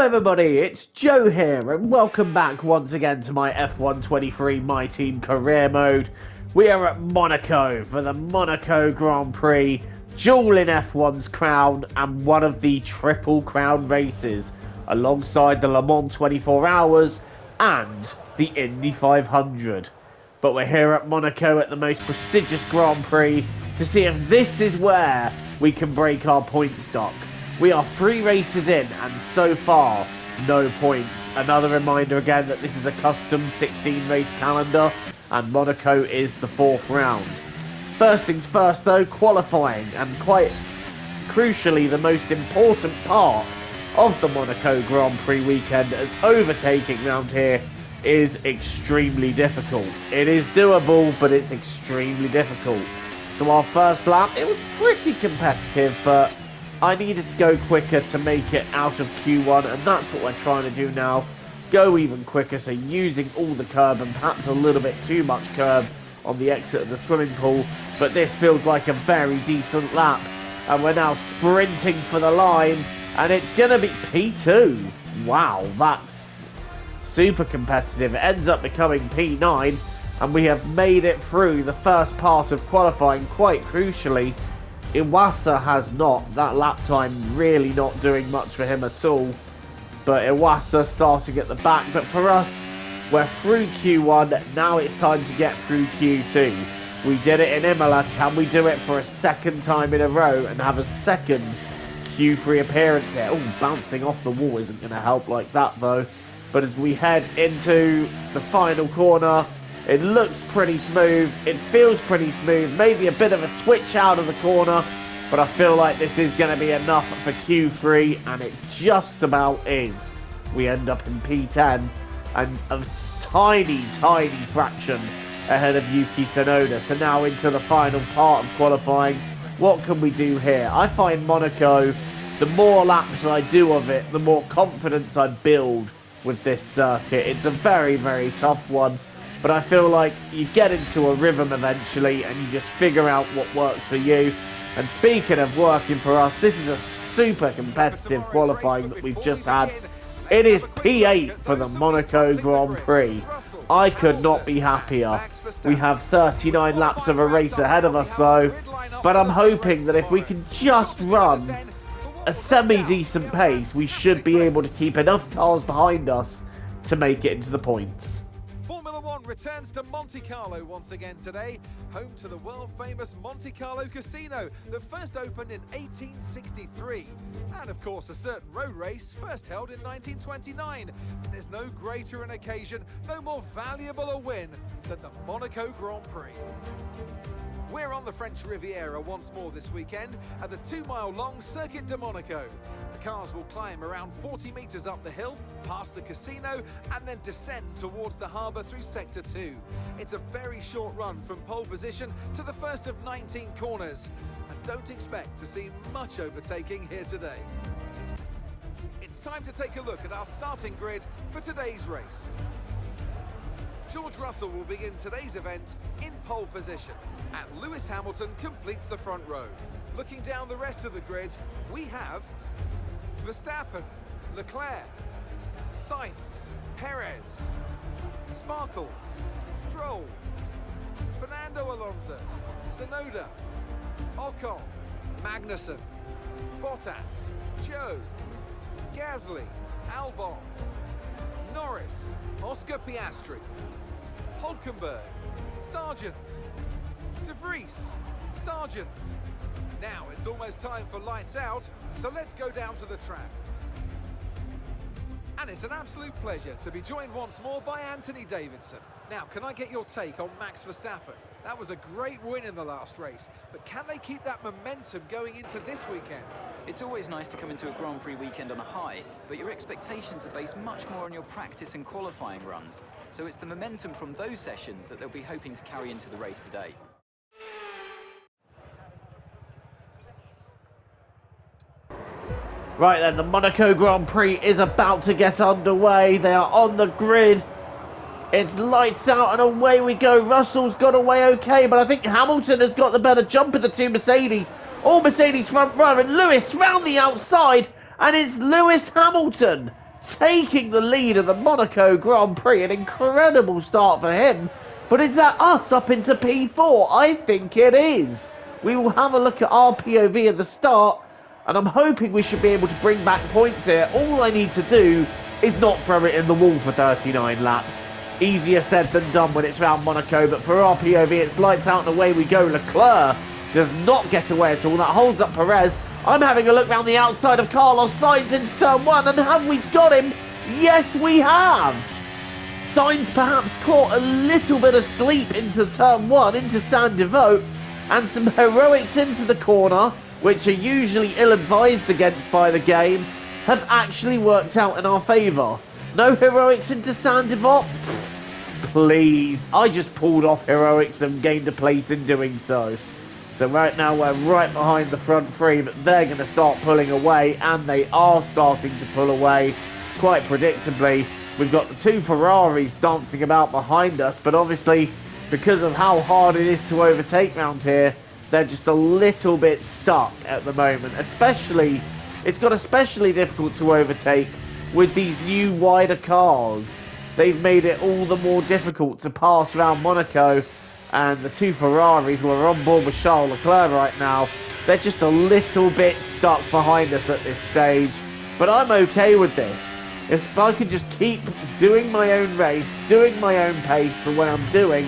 everybody, it's Joe here and welcome back once again to my F123 My Team career mode. We are at Monaco for the Monaco Grand Prix, dueling F1's crown and one of the Triple Crown races alongside the Le Mans 24 Hours and the Indy 500. But we're here at Monaco at the most prestigious Grand Prix to see if this is where we can break our point stock. We are 3 races in and so far, no points. Another reminder again that this is a custom 16 race calendar and Monaco is the 4th round. First things first though, qualifying, and quite crucially the most important part of the Monaco Grand Prix weekend, as overtaking round here is extremely difficult. It is doable, but it's extremely difficult. So our first lap, it was pretty competitive, but I needed to go quicker to make it out of Q1, and that's what we're trying to do now. Go even quicker, so using all the curb and perhaps a little bit too much curb on the exit of the swimming pool. But this feels like a very decent lap, and we're now sprinting for the line, and it's going to be P2. Wow, that's super competitive. It ends up becoming P9, and we have made it through the first part of qualifying quite crucially. Iwasa has not. That lap time really not doing much for him at all. But Iwasa starting at the back. But for us, we're through Q1. Now it's time to get through Q2. We did it in Imola. Can we do it for a second time in a row and have a second Q3 appearance here? Oh, bouncing off the wall isn't going to help like that though. But as we head into the final corner, it looks pretty smooth, it feels pretty smooth, maybe a bit of a twitch out of the corner, but I feel like this is going to be enough for Q3, and it just about is. We end up in P10, and a tiny fraction ahead of Yuki Tsunoda. So now into the final part of qualifying. What can we do here? I find Monaco, the more laps I do of it, the more confidence I build with this circuit. It's a very, very tough one. But I feel like you get into a rhythm eventually and you just figure out what works for you. And speaking of working for us, this is a super competitive qualifying that we've just had. It is P8 for the Monaco Grand Prix. I could not be happier. We have 39 laps of a race ahead of us though. But I'm hoping that if we can just run a semi-decent pace, we should be able to keep enough cars behind us to make it into the points. Formula One returns to Monte Carlo once again today, home to the world-famous Monte Carlo Casino that first opened in 1863. And of course a certain road race first held in 1929. But there's no greater an occasion, no more valuable a win than the Monaco Grand Prix. We're on the French Riviera once more this weekend at the 2-mile-long Circuit de Monaco. The cars will climb around 40 metres up the hill, past the casino, and then descend towards the harbour through Sector 2. It's a very short run from pole position to the first of 19 corners, and don't expect to see much overtaking here today. It's time to take a look at our starting grid for today's race. George Russell will begin today's event in pole position, and Lewis Hamilton completes the front row. Looking down the rest of the grid, we have Verstappen, Leclerc, Sainz, Perez, Sparkles, Stroll, Fernando Alonso, Tsunoda, Ocon, Magnussen, Bottas, Joe, Gasly, Albon, Norris, Oscar Piastri, Hulkenberg, Sargent, De Vries, Sargent. Now it's almost time for lights out, so let's go down to the track. And it's an absolute pleasure to be joined once more by Anthony Davidson. Now, can I get your take on Max Verstappen? That was a great win in the last race, but can they keep that momentum going into this weekend? It's always nice to come into a Grand Prix weekend on a high, but your expectations are based much more on your practice and qualifying runs. So it's the momentum from those sessions that they'll be hoping to carry into the race today. Right then, the Monaco Grand Prix is about to get underway. They are on the grid. It's lights out and away we go. Russell's got away okay, but I think Hamilton has got the better jump of the two Mercedes. All Mercedes front row, and Lewis round the outside, and it's Lewis Hamilton taking the lead of the Monaco Grand Prix. An incredible start for him. But is that us up into P4? I think it is. We will have a look at our POV at the start, and I'm hoping we should be able to bring back points here. All I need to do is not throw it in the wall for 39 laps. Easier said than done when it's round Monaco, but for our POV, it's lights out and away we go. Leclerc does not get away at all. That holds up Perez. I'm having a look round the outside of Carlos Sainz into turn 1, and have we got him? Yes, we have. Sainz perhaps caught a little bit of sleep into turn 1, into Saint Devote, and some heroics into the corner, which are usually ill-advised against by the game, have actually worked out in our favour. No heroics into Saint Devote? Please. I just pulled off heroics and gained a place in doing so. So right now we're right behind the front three, but they're going to start pulling away, and they are starting to pull away quite predictably. We've got the two Ferraris dancing about behind us, but obviously because of how hard it is to overtake round here, they're just a little bit stuck at the moment. Especially, it's got especially difficult to overtake with these new wider cars. They've made it all the more difficult to pass around Monaco, and the two Ferraris who are on board with Charles Leclerc right now, they're just a little bit stuck behind us at this stage. But I'm okay with this. If I can just keep doing my own race, doing my own pace for what I'm doing,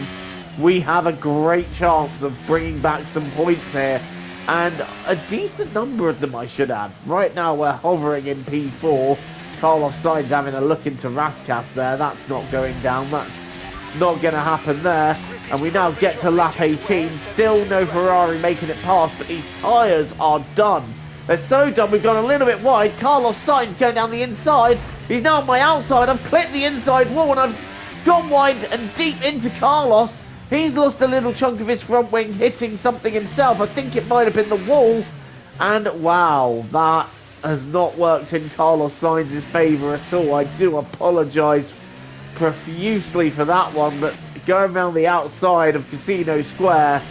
we have a great chance of bringing back some points here. And a decent number of them, I should add. Right now we're hovering in P4. Carlos Sainz having a look into Raskas there. That's not going down. That's not going to happen there. And we now get to lap 18. Still no Ferrari making it past, but these tyres are done. They're so done, we've gone a little bit wide. Carlos Sainz going down the inside. He's now on my outside. I've clipped the inside wall and I've gone wide and deep into Carlos. He's lost a little chunk of his front wing, hitting something himself. I think it might have been the wall. And wow, that has not worked in Carlos Sainz's favour at all. I do apologise profusely for that one, but going around the outside of Casino Square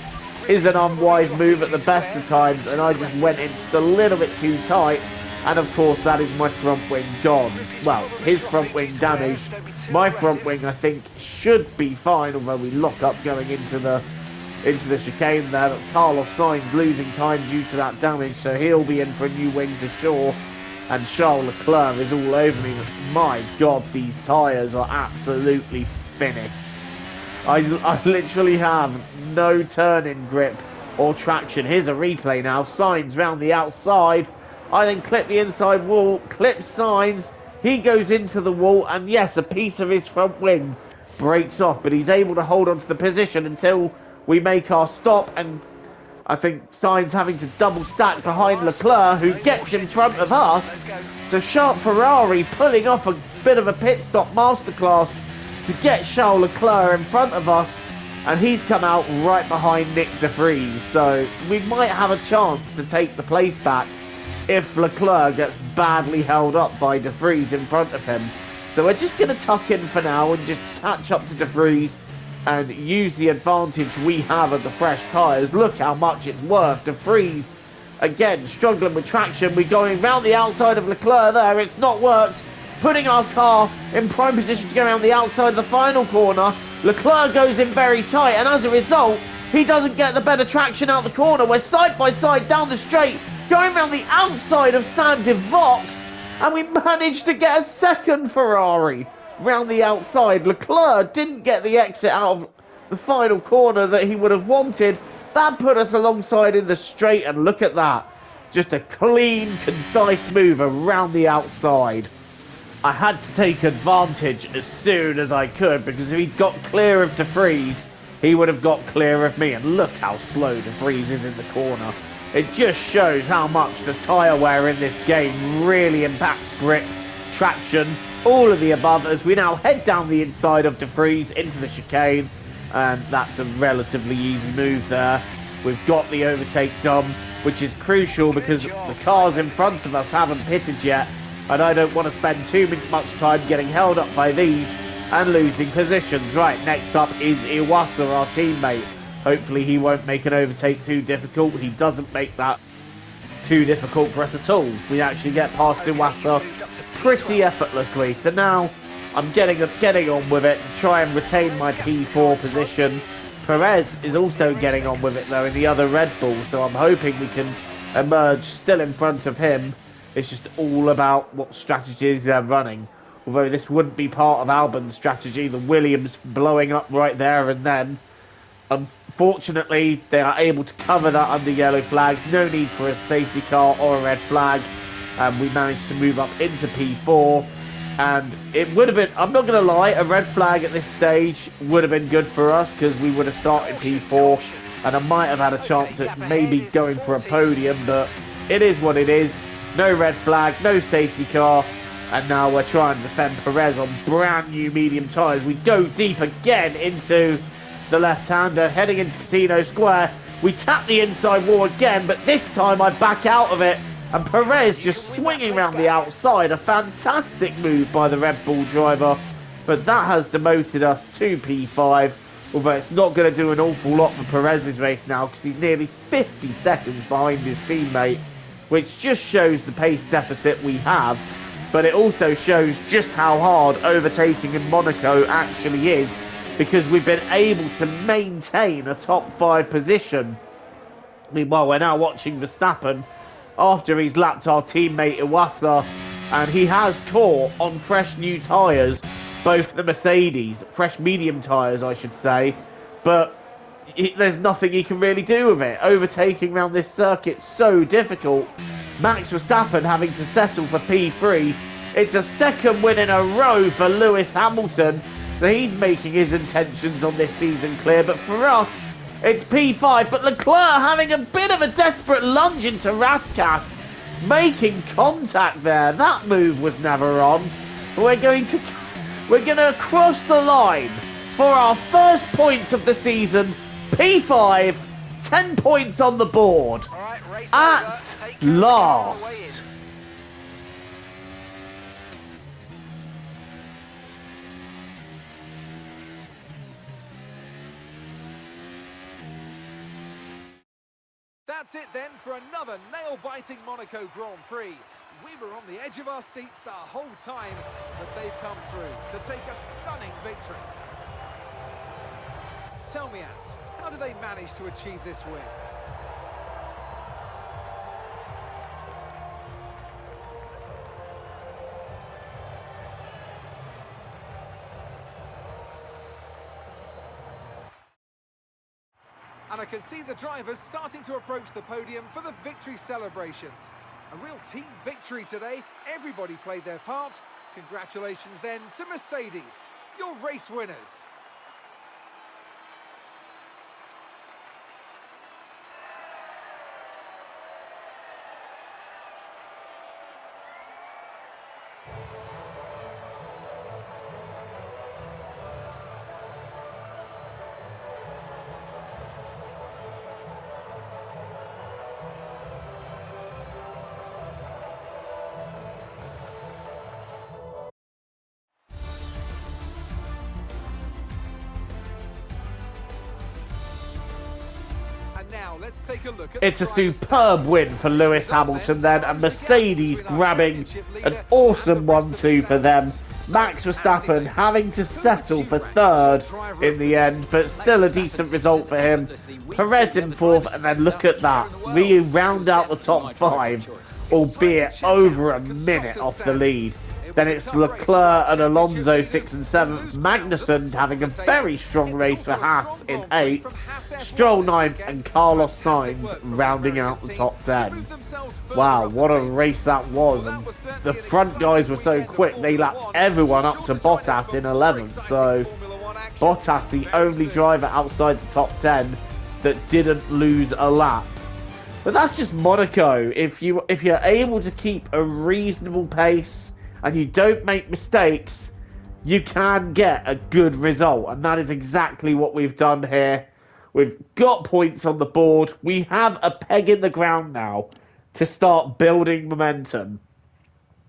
is an unwise move at the best of times, and I just went in just a little bit too tight, and of course that is my front wing gone. Well, his front wing damaged. My front wing, I think, should be fine, although we lock up going into the chicane there, but Carlos Sainz losing time due to that damage, so he'll be in for a new wing for sure. And Charles Leclerc is all over me. My God, these tyres are absolutely finished. I literally have no turn-in grip or traction. Here's a replay now. Sainz round the outside. I then clip the inside wall, clip Sainz. He goes into the wall, and yes, a piece of his front wing breaks off, but he's able to hold on to the position until we make our stop, and I think Sainz having to double stack behind Leclerc, who gets in front of us. So Sharp Ferrari pulling off a bit of a pit stop masterclass to get Charles Leclerc in front of us, and he's come out right behind Nick de Vries. So we might have a chance to take the place back if Leclerc gets badly held up by de Vries in front of him. So we're just going to tuck in for now and just catch up to de Vries and use the advantage we have of the fresh tyres. Look how much it's worth. De Vries, again, struggling with traction. We're going round the outside of Leclerc there. It's not worked. Putting our car in prime position to go around the outside of the final corner. Leclerc goes in very tight, and as a result, he doesn't get the better traction out the corner. We're side by side down the straight, going around the outside of Saint Devote, and we managed to get a second Ferrari round the outside. Leclerc didn't get the exit out of the final corner that he would have wanted. That put us alongside in the straight, and look at that. Just a clean, concise move around the outside. I had to take advantage as soon as I could, because if he'd got clear of de Vries, he would have got clear of me. And look how slow de Vries is in the corner. It just shows how much the tyre wear in this game really impacts grip, traction, all of the above, as we now head down the inside of de Vries into the chicane. And that's a relatively easy move there. We've got the overtake done, which is crucial because the cars in front of us haven't pitted yet. And I don't want to spend too much time getting held up by these and losing positions. Right, next up is Iwasa, our teammate. Hopefully he won't make an overtake too difficult. He doesn't make that too difficult for us at all. We actually get past Iwasa pretty effortlessly. So now I'm getting on with it to try and retain my P4 position. Perez is also getting on with it though in the other Red Bull, so I'm hoping we can emerge still in front of him. It's just all about what strategies they're running. Although this wouldn't be part of Albon's strategy, the Williams blowing up right there and then. Unfortunately, they are able to cover that under yellow flags. No need for a safety car or a red flag. We managed to move up into P4. And it would have been, I'm not going to lie, a red flag at this stage would have been good for us because we would have started P4 and I might have had a chance at maybe going for a podium, but it is what it is. No red flag, no safety car, and now we're trying to defend Perez on brand new medium tyres. We go deep again into the left-hander, heading into Casino Square. We tap the inside wall again, but this time I back out of it. And Perez just swinging around the outside. A fantastic move by the Red Bull driver. But that has demoted us to P5. Although it's not going to do an awful lot for Perez's race now, because he's nearly 50 seconds behind his teammate. Which just shows the pace deficit we have. But it also shows just how hard overtaking in Monaco actually is. Because we've been able to maintain a top 5 position. Meanwhile, we're now watching Verstappen after he's lapped our teammate Iwasa, and he has caught on fresh new tyres, both the Mercedes, fresh medium tyres I should say, but there's nothing he can really do with it. Overtaking around this circuit's so difficult. Max Verstappen having to settle for P3. It's a second win in a row for Lewis Hamilton, so he's making his intentions on this season clear, but for us, it's P5, but Leclerc having a bit of a desperate lunge into Raskas, making contact there. That move was never on. We're going to cross the line for our first points of the season. P5, 10 points on the board. At last. That's it then for another nail-biting Monaco Grand Prix. We were on the edge of our seats the whole time, but they've come through to take a stunning victory. Tell me, Ant, how do they manage to achieve this win? And I can see the drivers starting to approach the podium for the victory celebrations. A real team victory today. Everybody played their part. Congratulations then to Mercedes, your race winners. Now let's take a look at it's a superb win for Lewis Hamilton then, and Mercedes grabbing an awesome 1-2 for them. Max Verstappen having to settle for third in the end, but still a decent result for him. Perez in fourth, and then look at that. We round out the top 5, albeit over a minute off the lead. Then it's Leclerc and Alonso 6 and 7. Magnussen having a very strong race for Haas in 8th. Stroll 9th and Carlos Sainz rounding out the top 10. Wow, what a race that was. And the front guys were so quick, they lapped everyone up to Bottas in 11th. So Bottas, the only driver outside the top 10 that didn't lose a lap. But that's just Monaco. If you're able to keep a reasonable pace and you don't make mistakes, you can get a good result. And that is exactly what we've done here. We've got points on the board. We have a peg in the ground now to start building momentum.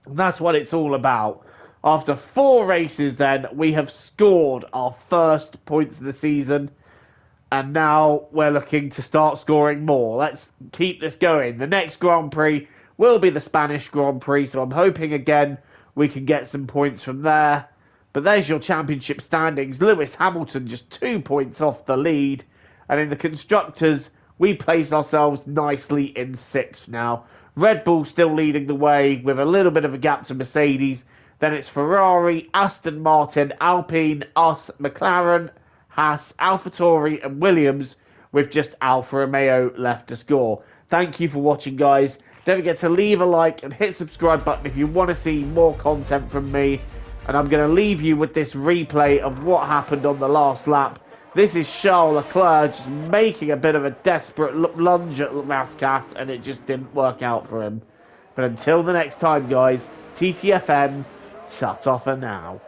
And that's what it's all about. After 4 races then, we have scored our first points of the season. And now we're looking to start scoring more. Let's keep this going. The next Grand Prix will be the Spanish Grand Prix, so I'm hoping again we can get some points from there. But there's your championship standings. Lewis Hamilton just 2 points off the lead. And in the Constructors, we place ourselves nicely in 6th now. Red Bull still leading the way with a little bit of a gap to Mercedes. Then it's Ferrari, Aston Martin, Alpine, us, McLaren, Haas, AlphaTauri and Williams, with just Alfa Romeo left to score. Thank you for watching, guys. Don't forget to leave a like and hit subscribe button if you want to see more content from me. And I'm going to leave you with this replay of what happened on the last lap. This is Charles Leclerc just making a bit of a desperate lunge at Mascat, and it just didn't work out for him. But until the next time, guys, TTFN, ta-ta for now.